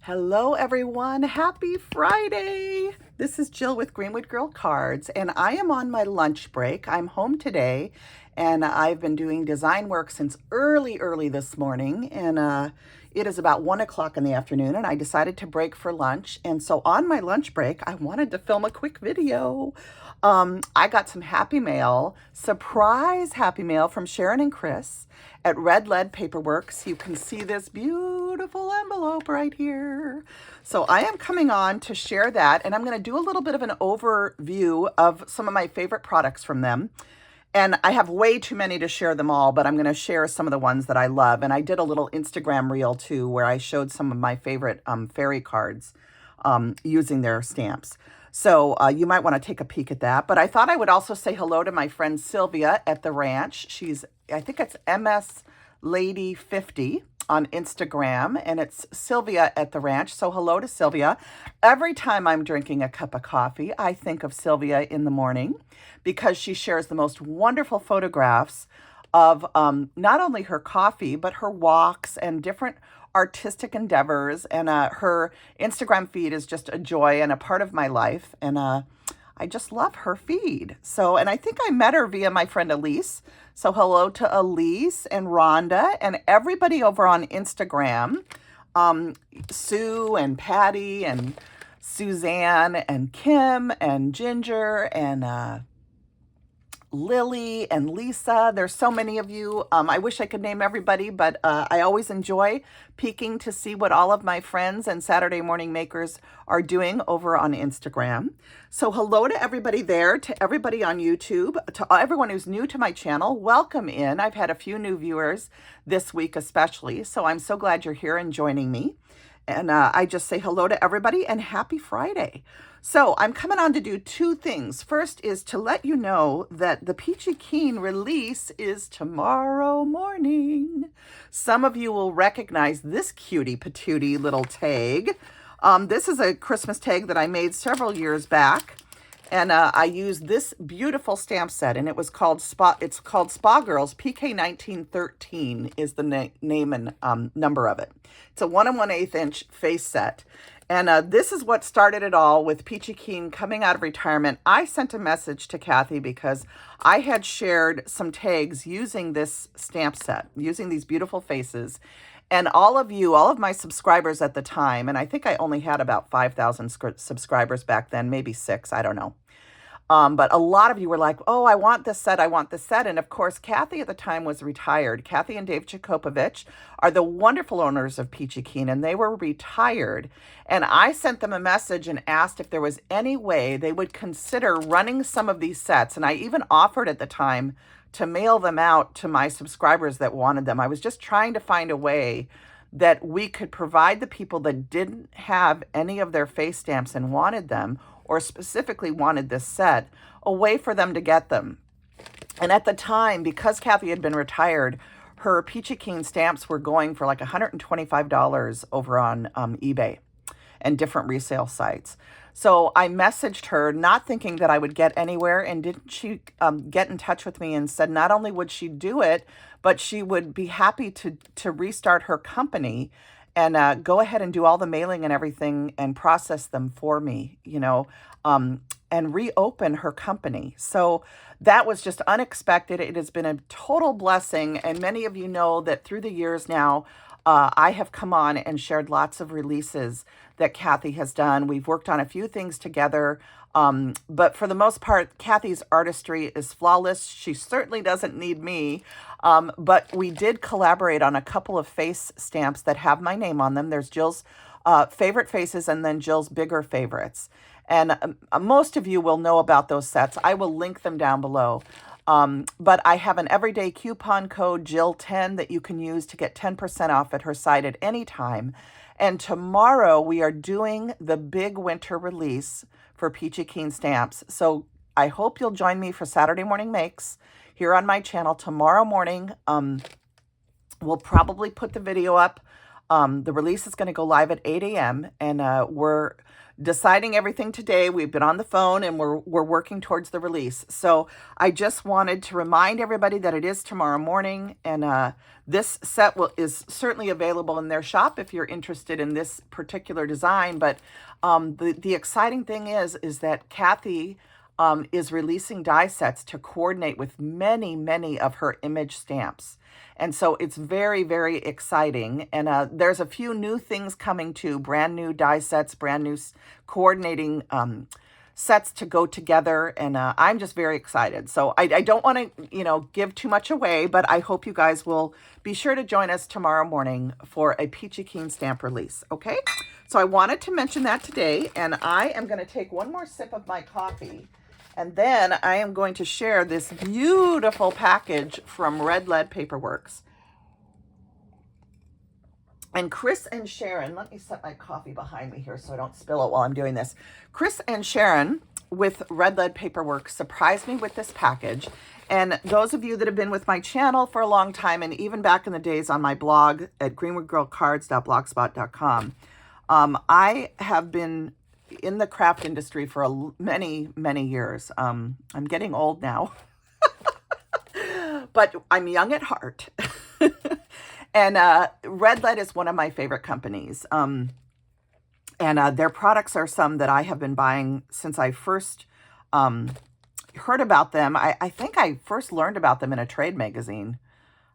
Hello everyone, happy Friday! This is Jill with Greenwood Girl Cards and I am on my lunch break. I'm home today and I've been doing design work since early this morning and it is about 1 o'clock in the afternoon and I decided to break for lunch. And so on my lunch break, I wanted to film a quick video. I got some happy mail, surprise happy mail from Sharon and Chris at Red Lead Paperworks. You can see this beautiful envelope right here. So I am coming on to share that, and I'm going to do a little bit of an overview of some of my favorite products from them. And I have way too many to share them all, but I'm going to share some of the ones that I love. And I did a little Instagram reel too, where I showed some of my favorite fairy cards using their stamps. So you might want to take a peek at that. But I thought I would also say hello to my friend Sylvia at the ranch. I think it's MS Lady 50 on Instagram, and it's Sylvia at the ranch. So hello to Sylvia. Every time I'm drinking a cup of coffee, I think of Sylvia in the morning because she shares the most wonderful photographs of not only her coffee, but her walks and different artistic endeavors. And her Instagram feed is just a joy and a part of my life. And I just love her feed. So, and I think I met her via my friend Elise. So hello to Elise and Rhonda and everybody over on Instagram. Sue and Patty and Suzanne and Kim and Ginger and Lily and Lisa. There's so many of you. I wish I could name everybody, but I always enjoy peeking to see what all of my friends and Saturday morning makers are doing over on Instagram. So hello to everybody there, to everybody on YouTube, to everyone who's new to my channel. Welcome in. I've had a few new viewers this week especially, so I'm so glad you're here and joining me. And I just say hello to everybody and happy Friday. So I'm coming on to do two things. First is to let you know that the Peachy Keen release is tomorrow morning. Some of you will recognize this cutie patootie little tag. This is a Christmas tag that I made several years back. And I used this beautiful stamp set, and it's called Spa Girls. PK 1913 is the name and number of it. It's a 1 1/8 inch face set. And this is what started it all with Peachy Keen coming out of retirement. I sent a message to Kathy because I had shared some tags using this stamp set, using these beautiful faces. And all of my subscribers at the time, and I think I only had about 5,000 subscribers back then, maybe 6, I don't know. But a lot of you were like, oh, I want this set, I want this set. And of course, Kathy at the time was retired. Kathy and Dave Chakopovich are the wonderful owners of Peachy Keen, and they were retired. And I sent them a message and asked if there was any way they would consider running some of these sets. And I even offered at the time to mail them out to my subscribers that wanted them. I was just trying to find a way that we could provide the people that didn't have any of their face stamps and wanted them, or specifically wanted this set, a way for them to get them. And at the time, because Kathy had been retired, her Peachy Keen stamps were going for like $125 over on eBay and different resale sites. So I messaged her, not thinking that I would get anywhere, and didn't she get in touch with me and said not only would she do it, but she would be happy to restart her company and go ahead and do all the mailing and everything and process them for me, and reopen her company. So that was just unexpected. It has been a total blessing. And many of you know that through the years now, I have come on and shared lots of releases that Kathy has done. We've worked on a few things together. But for the most part, Kathy's artistry is flawless. She certainly doesn't need me. But we did collaborate on a couple of face stamps that have my name on them. There's Jill's favorite faces and then Jill's bigger favorites. And most of you will know about those sets. I will link them down below. But I have an everyday coupon code, Jill10, that you can use to get 10% off at her site at any time. And tomorrow we are doing the big winter release for Peachy Keen stamps. So I hope you'll join me for Saturday morning makes here on my channel tomorrow morning. We'll probably put the video up The release is going to go live at 8 a.m. and we're deciding everything today. We've been on the phone and we're working towards the release. So I just wanted to remind everybody that it is tomorrow morning, and this set is certainly available in their shop if you're interested in this particular design. But the exciting thing is that Kathy is releasing die sets to coordinate with many of her image stamps. And so it's very, very exciting. And there's a few new things coming too, brand new die sets, brand new coordinating sets to go together. And I'm just very excited. So I don't want to, give too much away, but I hope you guys will be sure to join us tomorrow morning for a Peachy Keen stamp release. Okay. So I wanted to mention that today, and I am going to take one more sip of my coffee. And then I am going to share this beautiful package from Red Lead Paperworks. And Chris and Sharon, let me set my coffee behind me here so I don't spill it while I'm doing this. Chris and Sharon with Red Lead Paperwork surprised me with this package. And those of you that have been with my channel for a long time, and even back in the days on my blog at greenwoodgirlcards.blogspot.com, I have been in the craft industry for many years. I'm getting old now, but I'm young at heart. And Red Lead is one of my favorite companies. And their products are some that I have been buying since I first heard about them. I think I first learned about them in a trade magazine.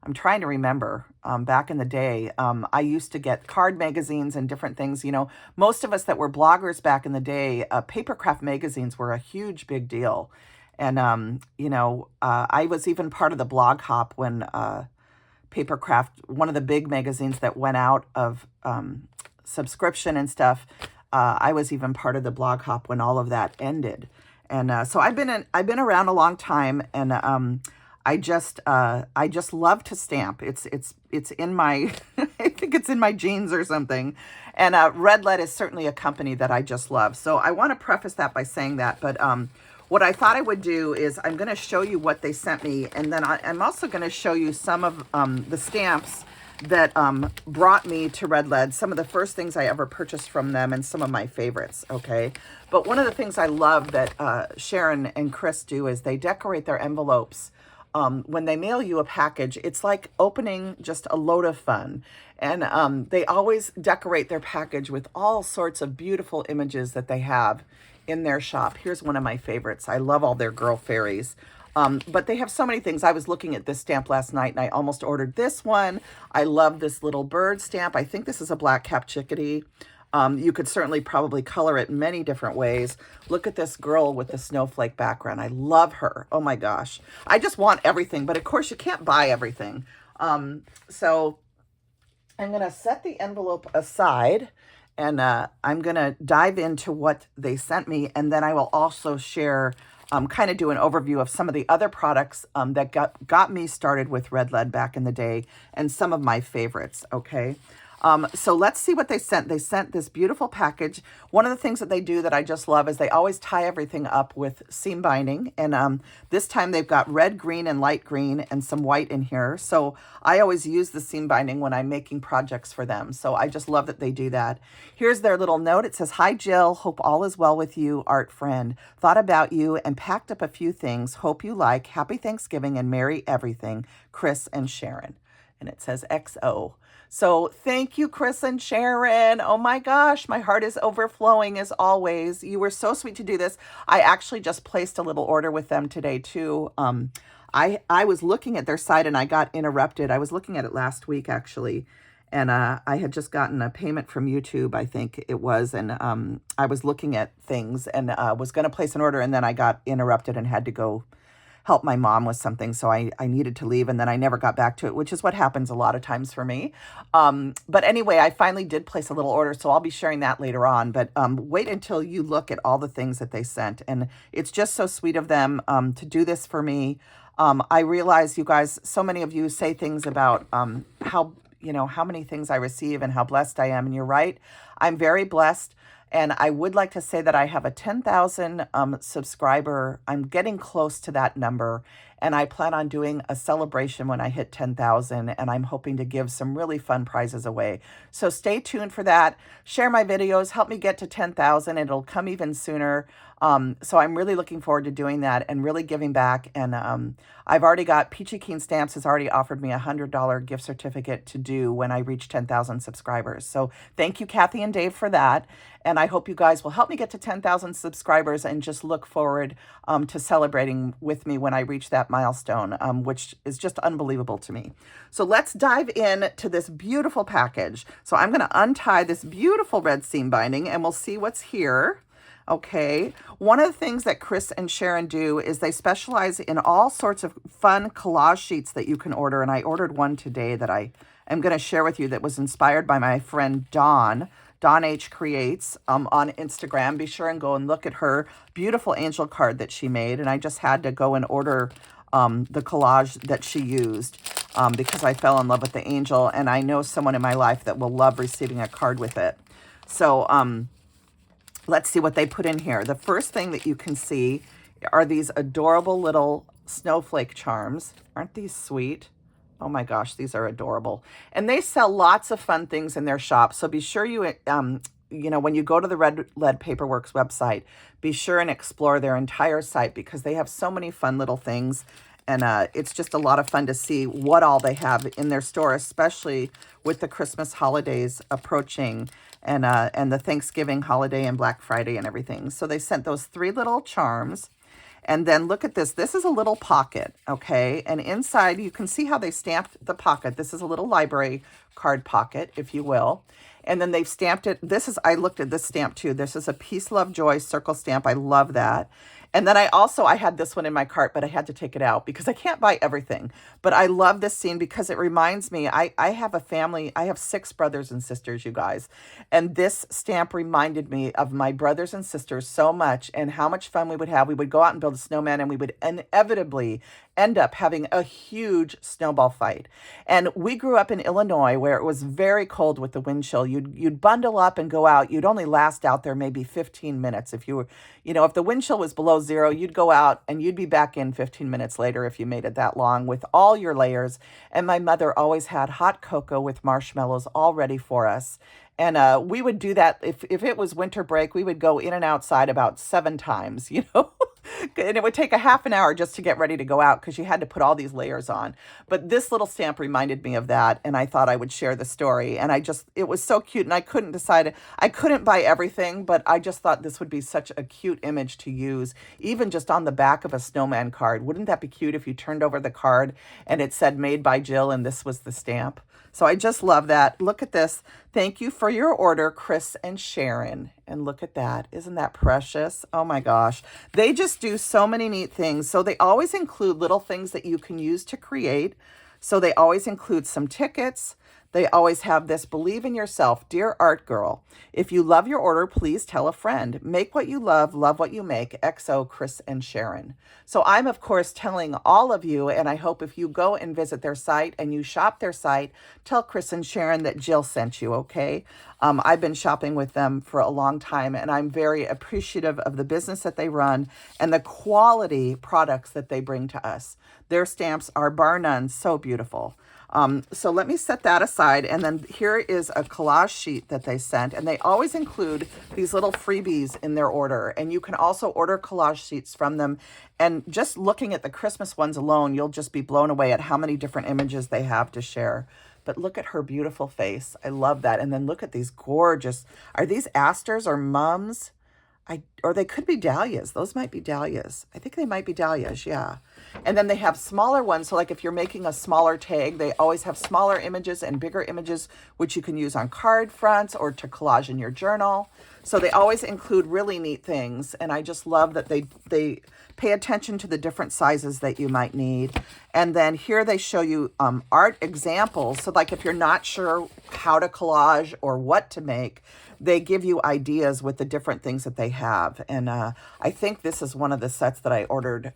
I'm trying to remember back in the day. I used to get card magazines and different things. Most of us that were bloggers back in the day, papercraft magazines were a huge, big deal. And, I was even part of the blog hop when Papercraft, one of the big magazines that went out of subscription and stuff, I was even part of the blog hop when all of that ended. And so I've been around a long time, and I just love to stamp. It's in my, I think it's in my genes or something. And Red Lead is certainly a company that I just love. So I want to preface that by saying that. But what I thought I would do is I'm going to show you what they sent me. And then I'm also going to show you some of the stamps that brought me to Red Lead, some of the first things I ever purchased from them, and some of my favorites, okay? But one of the things I love that Sharon and Chris do is they decorate their envelopes. When they mail you a package, it's like opening just a load of fun. And they always decorate their package with all sorts of beautiful images that they have in their shop. Here's one of my favorites. I love all their girl fairies. But they have so many things. I was looking at this stamp last night and I almost ordered this one. I love this little bird stamp. I think this is a black-capped chickadee. You could certainly probably color it many different ways. Look at this girl with the snowflake background. I love her. Oh my gosh. I just want everything, but of course you can't buy everything. So I'm going to set the envelope aside, and I'm going to dive into what they sent me. And then I will also share, kind of do an overview of some of the other products that got me started with Red Lead back in the day, and some of my favorites. Okay. So let's see what they sent. They sent this beautiful package. One of the things that they do that I just love is they always tie everything up with seam binding. And this time they've got red, green, and light green and some white in here. So I always use the seam binding when I'm making projects for them. So I just love that they do that. Here's their little note. It says, "Hi, Jill. Hope all is well with you, art friend. Thought about you and packed up a few things. Hope you like. Happy Thanksgiving and Merry everything. Chris and Sharon." And it says XO. So thank you, Chris and Sharon. Oh my gosh, my heart is overflowing as always. You were so sweet to do this. I actually just placed a little order with them today too. I was looking at their site and I got interrupted. I was looking at it last week actually. And I had just gotten a payment from YouTube, I think it was. And I was looking at things and was going to place an order, and then I got interrupted and had to go help my mom with something. So I needed to leave, and then I never got back to it, which is what happens a lot of times for me. But anyway, I finally did place a little order, so I'll be sharing that later on. But wait until you look at all the things that they sent. And it's just so sweet of them to do this for me. I realize, you guys, so many of you say things about how many things I receive and how blessed I am. And you're right. I'm very blessed. And I would like to say that I have a 10,000 subscriber. I'm getting close to that number. and I plan on doing a celebration when I hit 10,000, and I'm hoping to give some really fun prizes away. So stay tuned for that. Share my videos, help me get to 10,000. It'll come even sooner. So I'm really looking forward to doing that and really giving back. And I've already got Peachy Keen Stamps has already offered me a $100 gift certificate to do when I reach 10,000 subscribers. So thank you, Kathy and Dave, for that. And I hope you guys will help me get to 10,000 subscribers and just look forward to celebrating with me when I reach that milestone, which is just unbelievable to me. So let's dive in to this beautiful package. So I'm going to untie this beautiful red seam binding and we'll see what's here. Okay, one of the things that Chris and Sharon do is they specialize in all sorts of fun collage sheets that you can order. And I ordered one today that I am going to share with you that was inspired by my friend Dawn H Creates on Instagram. Be sure and go and look at her beautiful angel card that she made. And I just had to go and order the collage that she used because I fell in love with the angel. And I know someone in my life that will love receiving a card with it. So, let's see what they put in here. The first thing that you can see are these adorable little snowflake charms. Aren't these sweet? Oh my gosh, these are adorable. And they sell lots of fun things in their shop. So be sure you, when you go to the Red Lead Paperworks website, be sure and explore their entire site because they have so many fun little things. And it's just a lot of fun to see what all they have in their store, especially with the Christmas holidays approaching and the Thanksgiving holiday and Black Friday and everything. So they sent those 3 little charms. And then look at this. This is a little pocket, okay? And inside, you can see how they stamped the pocket. This is a little library card pocket, if you will. And then they've stamped it. I looked at this stamp too. This is a Peace, Love, Joy circle stamp. I love that. And then I had this one in my cart, but I had to take it out because I can't buy everything. But I love this scene because it reminds me, I have a family, I have 6 brothers and sisters, you guys. And this stamp reminded me of my brothers and sisters so much and how much fun we would have. We would go out and build a snowman and we would inevitably end up having a huge snowball fight. And we grew up in Illinois where it was very cold with the wind chill. You'd bundle up and go out. You'd only last out there maybe 15 minutes. If you were, if the wind chill was below 0, you'd go out and you'd be back in 15 minutes later if you made it that long with all your layers. And my mother always had hot cocoa with marshmallows all ready for us. And we would do that. If it was winter break, we would go in and outside about 7 times, and it would take a half an hour just to get ready to go out because you had to put all these layers on. But this little stamp reminded me of that. And I thought I would share the story. And it was so cute. And I couldn't decide. I couldn't buy everything, but I just thought this would be such a cute image to use, even just on the back of a snowman card. Wouldn't that be cute if you turned over the card and it said made by Jill and this was the stamp? So I just love that. Look at this. Thank you for your order, Chris and Sharon. And look at that. Isn't that precious? Oh my gosh. They just do so many neat things. So they always include little things that you can use to create. So they always include some tickets. They always have this, believe in yourself, dear art girl. If you love your order, please tell a friend. Make what you love what you make. XO, Chris and Sharon. So I'm, of course, telling all of you, and I hope if you go and visit their site and you shop their site, tell Chris and Sharon that Jill sent you, okay? I've been shopping with them for a long time, and I'm very appreciative of the business that they run and the quality products that they bring to us. Their stamps are bar none so beautiful. So let me set that aside. And then here is a collage sheet that they sent. And they always include these little freebies in their order. And you can also order collage sheets from them. And just looking at the Christmas ones alone, you'll just be blown away at how many different images they have to share. But look at her beautiful face. I love that. And then look at these gorgeous, are these asters or mums? Or they could be dahlias. Those might be dahlias. I think they might be dahlias, yeah. And then they have smaller ones. So like if you're making a smaller tag, they always have smaller images and bigger images, which you can use on card fronts or to collage in your journal. So they always include really neat things. And I just love that they pay attention to the different sizes that you might need. And then here they show you art examples. So like if you're not sure how to collage or what to make, they give you ideas with the different things that they have. And I think this is one of the sets that I ordered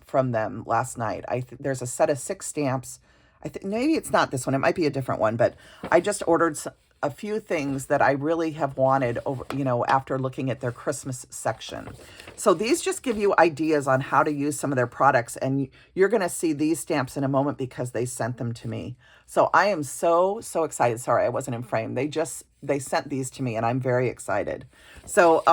from them last night. There's a set of 6 stamps. I think maybe it's not this one. It might be a different one, but I just ordered a few things that I really have wanted over, after looking at their Christmas section. So these just give you ideas on how to use some of their products, and you're going to see these stamps in a moment because they sent them to me. So I am so excited. Sorry, I wasn't in frame. They sent these to me, and I'm very excited. So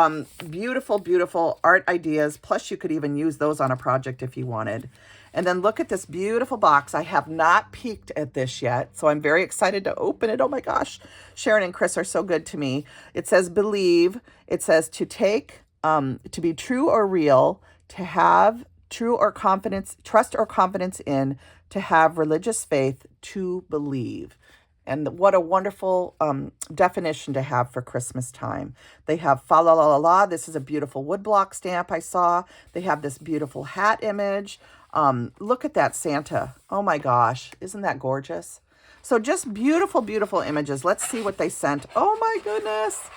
beautiful, beautiful art ideas. Plus, you could even use those on a project if you wanted. And then look at this beautiful box. I have not peeked at this yet, so I'm very excited to open it. Oh my gosh, Sharon and Chris are so good to me. It says believe. It says to take, to be true or real, to have true or confidence, trust or confidence in, to have religious faith, to believe. And what a wonderful definition to have for Christmas time. They have fa la la la la. This is a beautiful woodblock stamp I saw. They have this beautiful hat image. Look at that Santa. Oh my gosh. Isn't that gorgeous? So just beautiful, beautiful images. Let's see what they sent. Oh my goodness.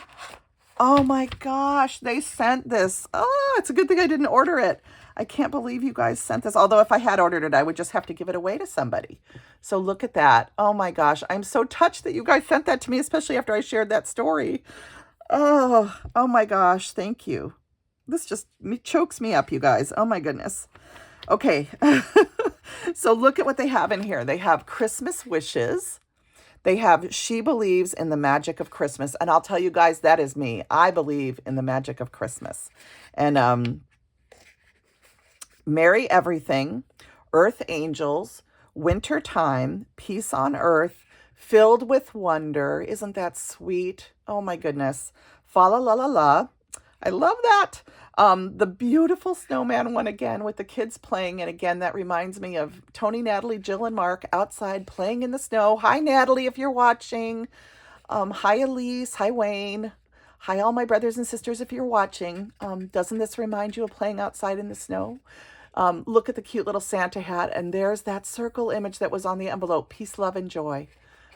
Oh my gosh. They sent this. Oh, it's a good thing I didn't order it. I can't believe you guys sent this. Although if I had ordered it, I would just have to give it away to somebody. So look at that. Oh my gosh. I'm so touched that you guys sent that to me, especially after I shared that story. Oh my gosh. Thank you. This just chokes me up, you guys. Oh my goodness. Okay. So look at what they have in here. They have Christmas wishes. They have she believes in the magic of Christmas. And I'll tell you guys, that is me. I believe in the magic of Christmas. And Merry Everything, Earth Angels, Winter Time, Peace on Earth, Filled with Wonder. Isn't that sweet? Oh my goodness. Fa la la la la. I love that. The beautiful snowman one again with the kids playing. And again, that reminds me of Tony, Natalie, Jill, and Mark outside playing in the snow. Hi, Natalie, if you're watching. Hi, Elise. Hi, Wayne. Hi, all my brothers and sisters, if you're watching. Doesn't this remind you of playing outside in the snow? Look at the cute little Santa hat. And there's that circle image that was on the envelope. Peace, love, and joy.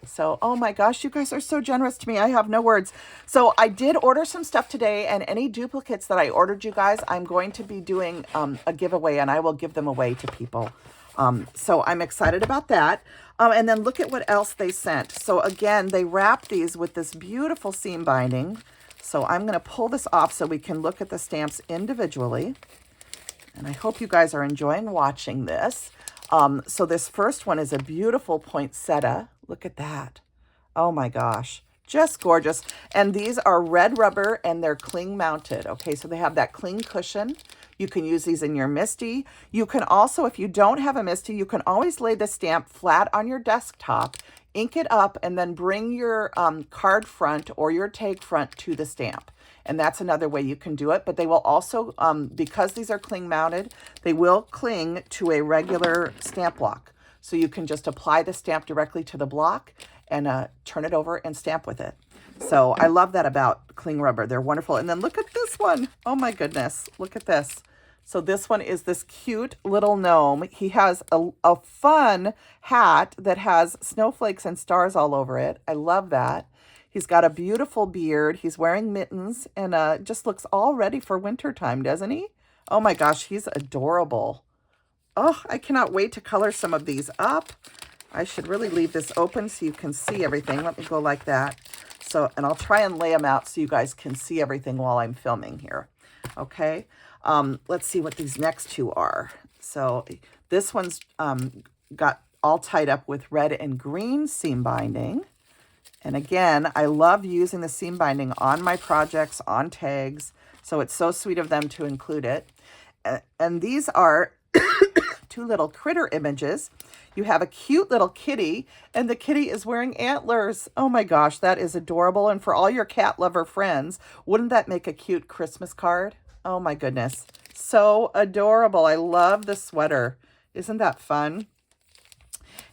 So, oh my gosh, you guys are so generous to me. I have no words. So I did order some stuff today, and any duplicates that I ordered, you guys, I'm going to be doing a giveaway, and I will give them away to people. So I'm excited about that. And then look at what else they sent. So again, they wrapped these with this beautiful seam binding. So I'm going to pull this off so we can look at the stamps individually. And I hope you guys are enjoying watching this. So this first one is a beautiful poinsettia. Look at that. Oh my gosh. Just gorgeous. And these are red rubber and they're cling mounted. Okay, so they have that cling cushion. You can use these in your MISTI. You can also, if you don't have a MISTI, you can always lay the stamp flat on your desktop, ink it up, and then bring your card front or your tag front to the stamp. And that's another way you can do it. But they will also, because these are cling mounted, they will cling to a regular stamp block. So you can just apply the stamp directly to the block and turn it over and stamp with it. So I love that about cling rubber. They're wonderful. And then look at this one. Oh my goodness. Look at this. So this one is this cute little gnome. He has a fun hat that has snowflakes and stars all over it. I love that. He's got a beautiful beard. He's wearing mittens and just looks all ready for wintertime, doesn't he? Oh my gosh, he's adorable. Oh, I cannot wait to color some of these up. I should really leave this open so you can see everything. Let me go like that. So, and I'll try and lay them out so you guys can see everything while I'm filming here. Okay. Let's see what these next two are. So this one's got all tied up with red and green seam binding. And again, I love using the seam binding on my projects, on tags. So it's so sweet of them to include it. And these are two little critter images. You have a cute little kitty, and the kitty is wearing antlers. Oh my gosh, that is adorable. And for all your cat lover friends, wouldn't that make a cute Christmas card? Oh my goodness, so adorable. I love the sweater. Isn't that fun?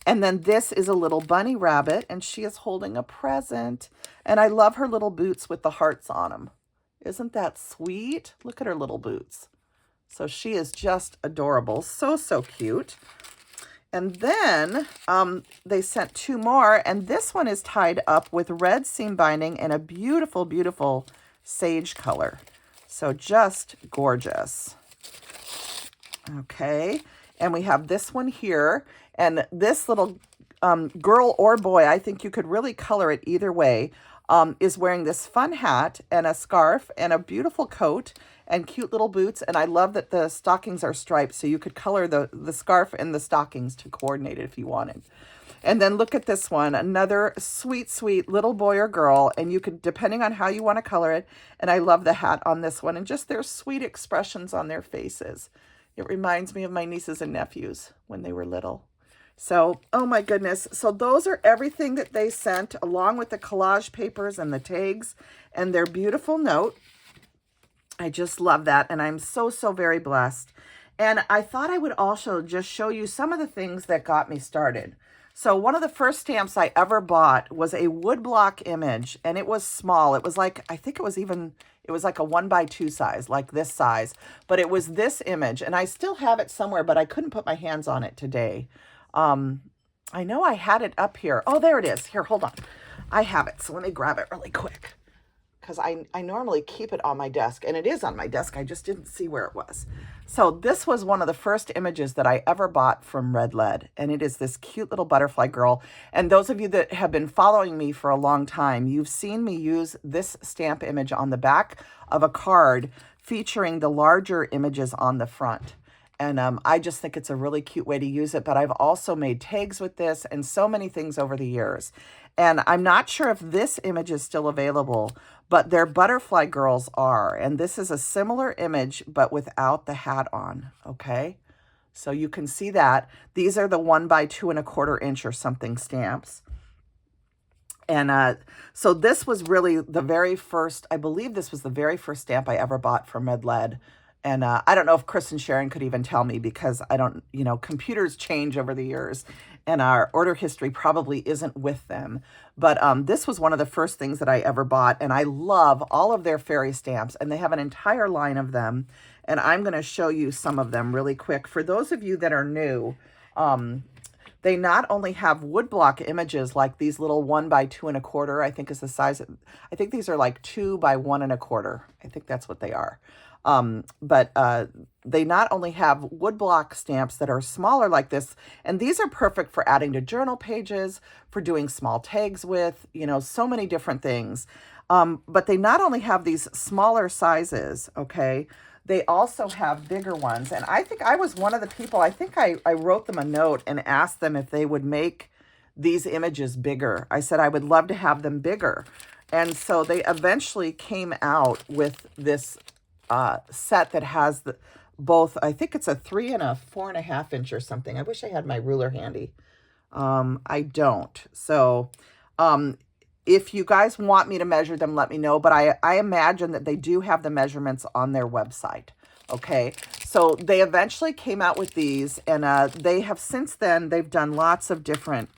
And then this is a little bunny rabbit, and she is holding a present. And I love her little boots with the hearts on them. Isn't that sweet? Look at her little boots. So she is just adorable. So, so cute. And then they sent two more. And this one is tied up with red seam binding and a beautiful, beautiful sage color. So just gorgeous. Okay. And we have this one here. And this little girl or boy, I think you could really color it either way. is wearing this fun hat and a scarf and a beautiful coat and cute little boots. And I love that the stockings are striped, so you could color the scarf and the stockings to coordinate it if you wanted. And then look at this one, another sweet, sweet little boy or girl. And you could, depending on how you want to color it. And I love the hat on this one and just their sweet expressions on their faces. It reminds me of my nieces and nephews when they were little. So, oh my goodness. So those are everything that they sent along with the collage papers and the tags and their beautiful note. I just love that. And I'm so, so very blessed. And I thought I would also just show you some of the things that got me started. So one of the first stamps I ever bought was a woodblock image, and it was small. It was like, I think it was like a 1x2 size, like this size, but it was this image, and I still have it somewhere, but I couldn't put my hands on it today. I know I had it up here. Oh, there it is. Here, hold on. I have it, so let me grab it really quick, because I normally keep it on my desk, and it is on my desk. I just didn't see where it was. So this was one of the first images that I ever bought from Red Lead, and it is this cute little butterfly girl. And those of you that have been following me for a long time, you've seen me use this stamp image on the back of a card featuring the larger images on the front. And I just think it's a really cute way to use it. But I've also made tags with this and so many things over the years. And I'm not sure if this image is still available, but their butterfly girls are. And this is a similar image, but without the hat on, okay? So you can see that. These are the 1x2¼ inch or something stamps. And so this was really the very first, I believe this was the very first stamp I ever bought from Red Lead. And I don't know if Chris and Sharon could even tell me, because I don't, computers change over the years and our order history probably isn't with them. But this was one of the first things that I ever bought. And I love all of their fairy stamps, and they have an entire line of them. And I'm going to show you some of them really quick. For those of you that are new, they not only have woodblock images like these little 1x2¼ I think is the size. I think these are like 2x1¼ I think that's what they are. But they not only have woodblock stamps that are smaller like this, and these are perfect for adding to journal pages, for doing small tags with, so many different things. But they not only have these smaller sizes, okay, they also have bigger ones. And I think I was one of the people, I think I wrote them a note and asked them if they would make these images bigger. I said I would love to have them bigger. And so they eventually came out with this set that has both, I think it's a 3 and a 4½ inch or something. I wish I had my ruler handy. I don't. So if you guys want me to measure them, let me know. But I imagine that they do have the measurements on their website. Okay, so they eventually came out with these, and they have since then, they've done lots of different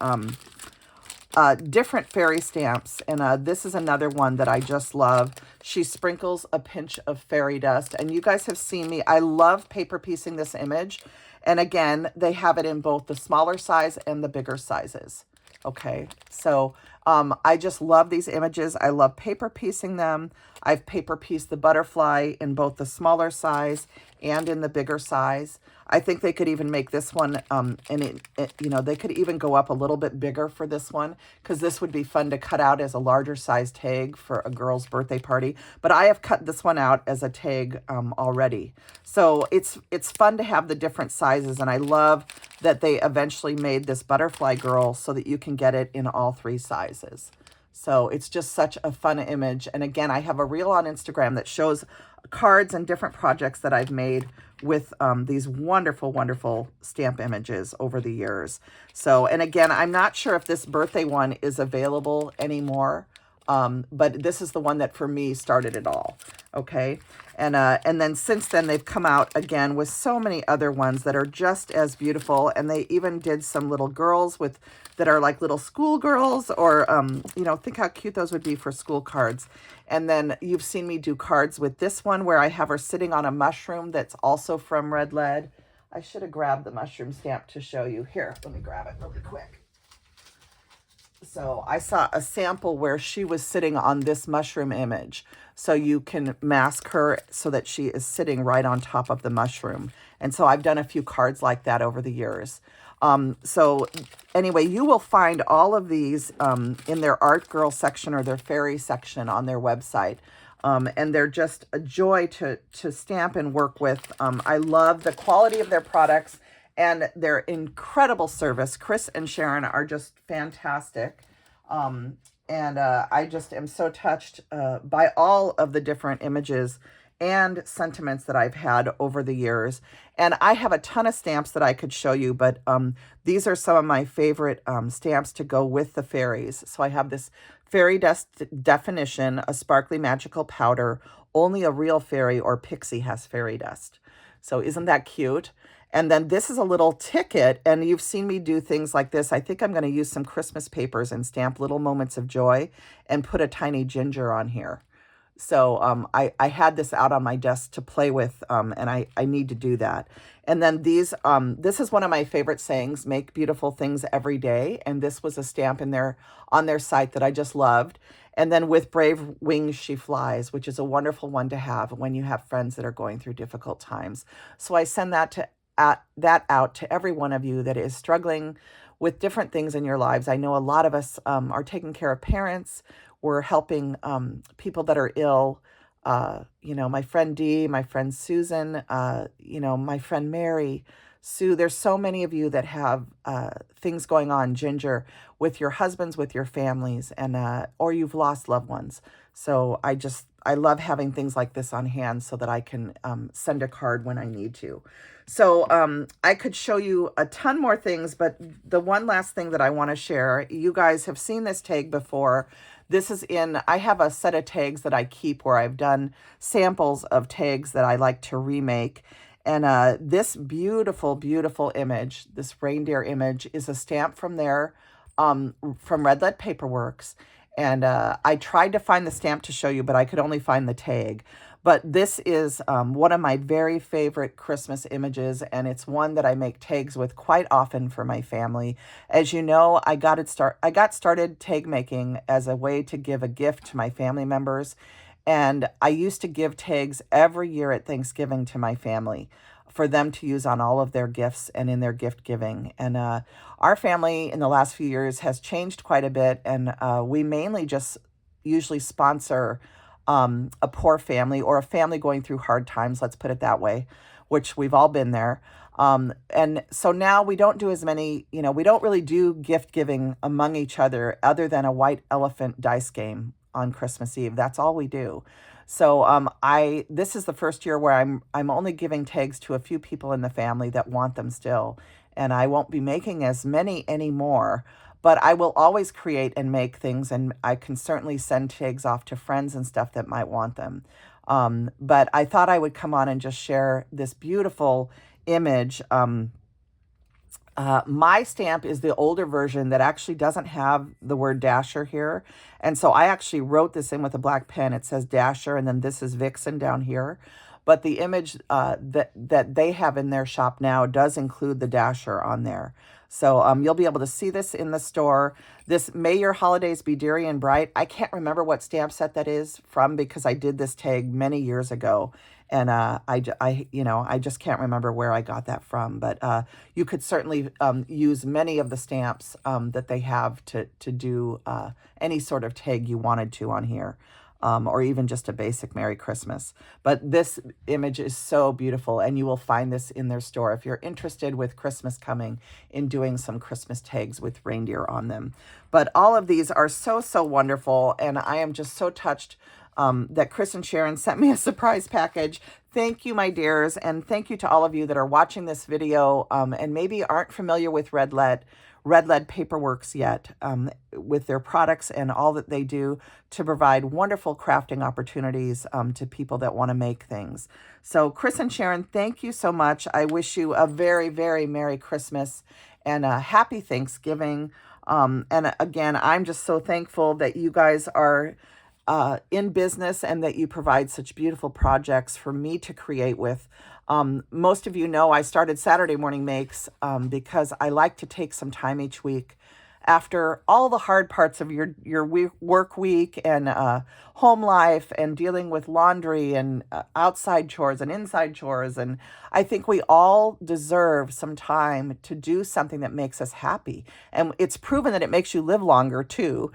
fairy stamps. And this is another one that I just love. She sprinkles a pinch of fairy dust. And you guys have seen me. I love paper piecing this image. And again, they have it in both the smaller size and the bigger sizes. Okay, so I just love these images. I love paper piecing them. I've paper pieced the butterfly in both the smaller size and in the bigger size. I think they could even make this one, they could even go up a little bit bigger for this one, because this would be fun to cut out as a larger size tag for a girl's birthday party. But I have cut this one out as a tag already. So it's fun to have the different sizes, and I love that they eventually made this butterfly girl so that you can get it in all 3 sizes. So it's just such a fun image. And again, I have a reel on Instagram that shows cards and different projects that I've made with these wonderful, wonderful stamp images over the years. So, and again, I'm not sure if this birthday one is available anymore, but this is the one that for me started it all. Okay. And then since then they've come out again with so many other ones that are just as beautiful. And they even did some little girls that are like little school girls, or, think how cute those would be for school cards. And then you've seen me do cards with this one where I have her sitting on a mushroom that's also from Red Lead. I should have grabbed the mushroom stamp to show you. Here, let me grab it really quick. So I saw a sample where she was sitting on this mushroom image. So you can mask her so that she is sitting right on top of the mushroom. And so I've done a few cards like that over the years. So anyway, you will find all of these in their art girl section or their fairy section on their website. And they're just a joy to stamp and work with. I love the quality of their products and their incredible service. Chris and Sharon are just fantastic. And I just am so touched by all of the different images and sentiments that I've had over the years. And I have a ton of stamps that I could show you, but these are some of my favorite stamps to go with the fairies. So I have this Fairy Dust Definition, a sparkly magical powder. Only a real fairy or pixie has fairy dust. So isn't that cute? And then this is a little ticket, and you've seen me do things like this. I think I'm going to use some Christmas papers and stamp little moments of joy and put a tiny ginger on here. So I had this out on my desk to play with, and I need to do that. And then these, this is one of my favorite sayings, make beautiful things every day. And this was a stamp in their, on their site that I just loved. And then with brave wings she flies, which is a wonderful one to have when you have friends that are going through difficult times. So I send that out to every one of you that is struggling with different things in your lives. I know a lot of us are taking care of parents. We're helping people that are ill. You know, my friend Dee, my friend Susan, you know, my friend Mary, Sue. There's so many of you that have things going on, Ginger, with your husbands, with your families, and or you've lost loved ones. So I love having things like this on hand so that I can send a card when I need to. So I could show you a ton more things, but the one last thing that I want to share, you guys have seen this tag before. This is I have a set of tags that I keep where I've done samples of tags that I like to remake. And this beautiful, beautiful image, this reindeer image, is a stamp from there, from Red Lead Paperworks. And I tried to find the stamp to show you, but I could only find the tag. But this is one of my very favorite Christmas images, and it's one that I make tags with quite often for my family. As you know, I got started tag making as a way to give a gift to my family members, and I used to give tags every year at Thanksgiving to my family for them to use on all of their gifts and in their gift giving. And our family in the last few years has changed quite a bit, and we mainly just usually sponsor a poor family or a family going through hard times, let's put it that way, which we've all been there. And so now we don't do as many, you know, we don't really do gift giving among each other than a white elephant dice game on Christmas Eve. That's all we do. So this is the first year where I'm only giving tags to a few people in the family that want them still. And I won't be making as many anymore. But I will always create and make things, and I can certainly send tags off to friends and stuff that might want them. But I thought I would come on and just share this beautiful image. My stamp is the older version that actually doesn't have the word Dasher here. And so I actually wrote this in with a black pen. It says Dasher, and then this is Vixen down here. But the image that they have in their shop now does include the Dasher on there. So you'll be able to see this in the store. This May Your Holidays Be Deary and Bright. I can't remember what stamp set that is from because I did this tag many years ago. And I just can't remember where I got that from. But you could certainly use many of the stamps that they have to do any sort of tag you wanted to on here. Or even just a basic Merry Christmas. But this image is so beautiful, and you will find this in their store if you're interested with Christmas coming in doing some Christmas tags with reindeer on them. But all of these are so, so wonderful, and I am just so touched that Chris and Sharon sent me a surprise package. Thank you, my dears, and thank you to all of you that are watching this video and maybe aren't familiar with Red Lead Paperworks yet, with their products and all that they do to provide wonderful crafting opportunities to people that want to make things. So Chris and Sharon, thank you so much. I wish you a very, very Merry Christmas and a Happy Thanksgiving. And again, I'm just so thankful that you guys are in business and that you provide such beautiful projects for me to create with. Most of you know I started Saturday Morning Makes because I like to take some time each week after all the hard parts of your work week and home life and dealing with laundry and outside chores and inside chores. And I think we all deserve some time to do something that makes us happy. And it's proven that it makes you live longer too.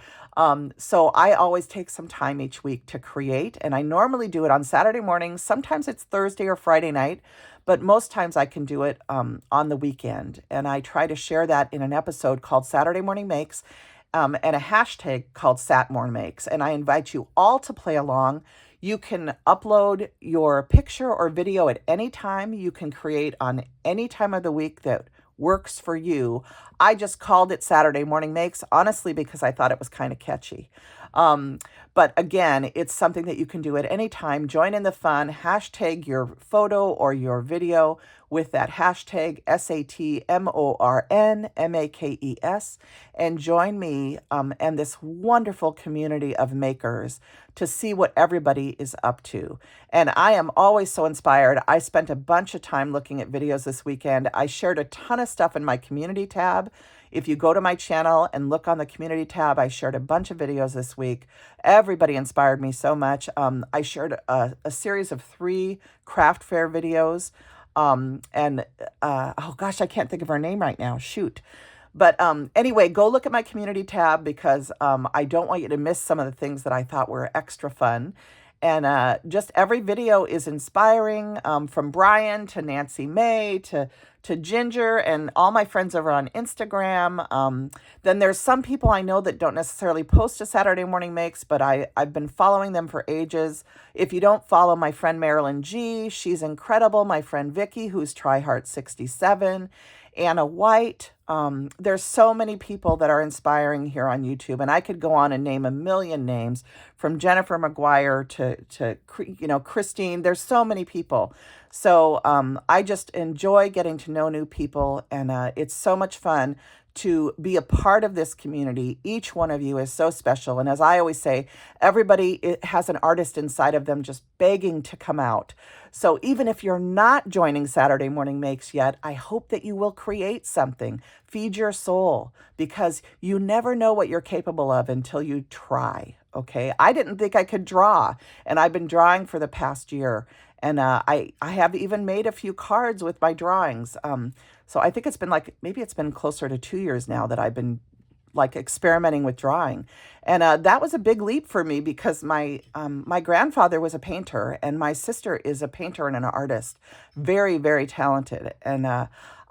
So I always take some time each week to create, and I normally do it on Saturday mornings. Sometimes it's Thursday or Friday night, but most times I can do it on the weekend. And I try to share that in an episode called Saturday Morning Makes, and a hashtag called Satmorn Makes. And I invite you all to play along. You can upload your picture or video at any time. You can create on any time of the week that works for you. I just called it Saturday Morning Makes, honestly, because I thought it was kind of catchy. But again, it's something that you can do at any time. Join in the fun. Hashtag your photo or your video with that hashtag SATMORNMAKES, and join me and this wonderful community of makers to see what everybody is up to. And I am always so inspired. I spent a bunch of time looking at videos this weekend. I shared a ton of stuff in my community tab. If you go to my channel and look on the community tab, I shared a bunch of videos this week. Everybody inspired me so much. I shared a series of 3 craft fair videos. Oh gosh, I can't think of her name right now. Shoot. But anyway, go look at my community tab because I don't want you to miss some of the things that I thought were extra fun. And just every video is inspiring, from Brian to Nancy May to Ginger and all my friends over on Instagram. Then there's some people I know that don't necessarily post a Saturday Morning Makes, but I've been following them for ages. If you don't follow my friend Marilyn G, she's incredible. My friend Vicky, who's TryHeart67, Anna White. There's so many people that are inspiring here on YouTube, and I could go on and name a million names, from Jennifer McGuire to Christine. There's so many people. So I just enjoy getting to know new people, and it's so much fun to be a part of this community. Each one of you is so special. And as I always say, everybody has an artist inside of them just begging to come out. So even if you're not joining Saturday Morning Makes yet, I hope that you will create something. Feed your soul, because you never know what you're capable of until you try. Okay. I didn't think I could draw, and I've been drawing for the past year. And I have even made a few cards with my drawings. So I think maybe it's been closer to 2 years now that I've been experimenting with drawing. And that was a big leap for me because my grandfather was a painter, and my sister is a painter and an artist. Very, very talented. And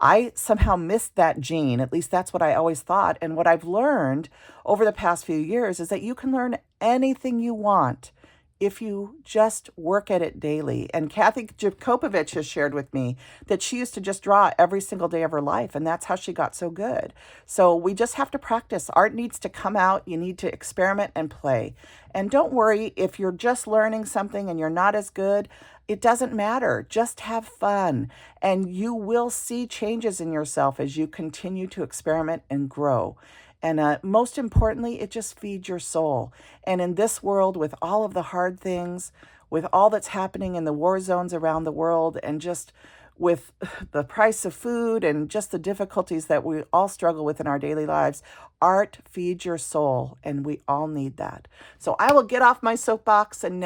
I somehow missed that gene. At least that's what I always thought. And what I've learned over the past few years is that you can learn anything you want if you just work at it daily. And Kathy Jakopovich has shared with me that she used to just draw every single day of her life, and that's how she got so good. So we just have to practice. Art needs to come out. You need to experiment and play. And don't worry if you're just learning something and you're not as good. It doesn't matter. Just have fun, and you will see changes in yourself as you continue to experiment and grow. And most importantly, it just feeds your soul. And in this world, with all of the hard things, with all that's happening in the war zones around the world, and just with the price of food and just the difficulties that we all struggle with in our daily lives, art feeds your soul, and we all need that. So I will get off my soapbox and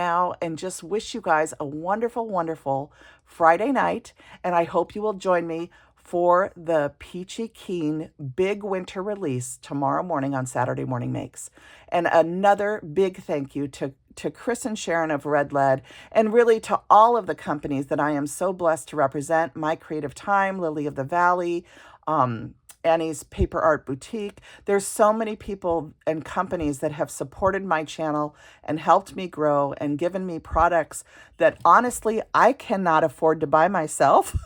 just wish you guys a wonderful, wonderful Friday night. And I hope you will join me for the Peachy Keen big winter release tomorrow morning on Saturday Morning Makes. And another big thank you to Chris and Sharon of Red Lead, and really to all of the companies that I am so blessed to represent: My Creative Time, Lily of the Valley, Annie's Paper Art Boutique. There's so many people and companies that have supported my channel and helped me grow and given me products that honestly I cannot afford to buy myself.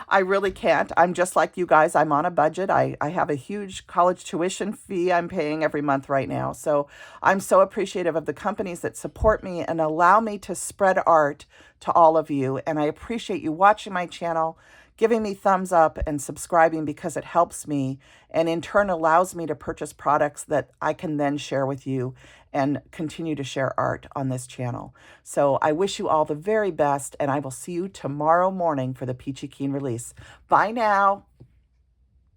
I really can't. I'm just like you guys. I'm on a budget. I have a huge college tuition fee I'm paying every month right now. So I'm so appreciative of the companies that support me and allow me to spread art to all of you. And I appreciate you watching my channel, giving me thumbs up and subscribing, because it helps me and in turn allows me to purchase products that I can then share with you and continue to share art on this channel. So I wish you all the very best, and I will see you tomorrow morning for the Peachy Keen release. Bye now.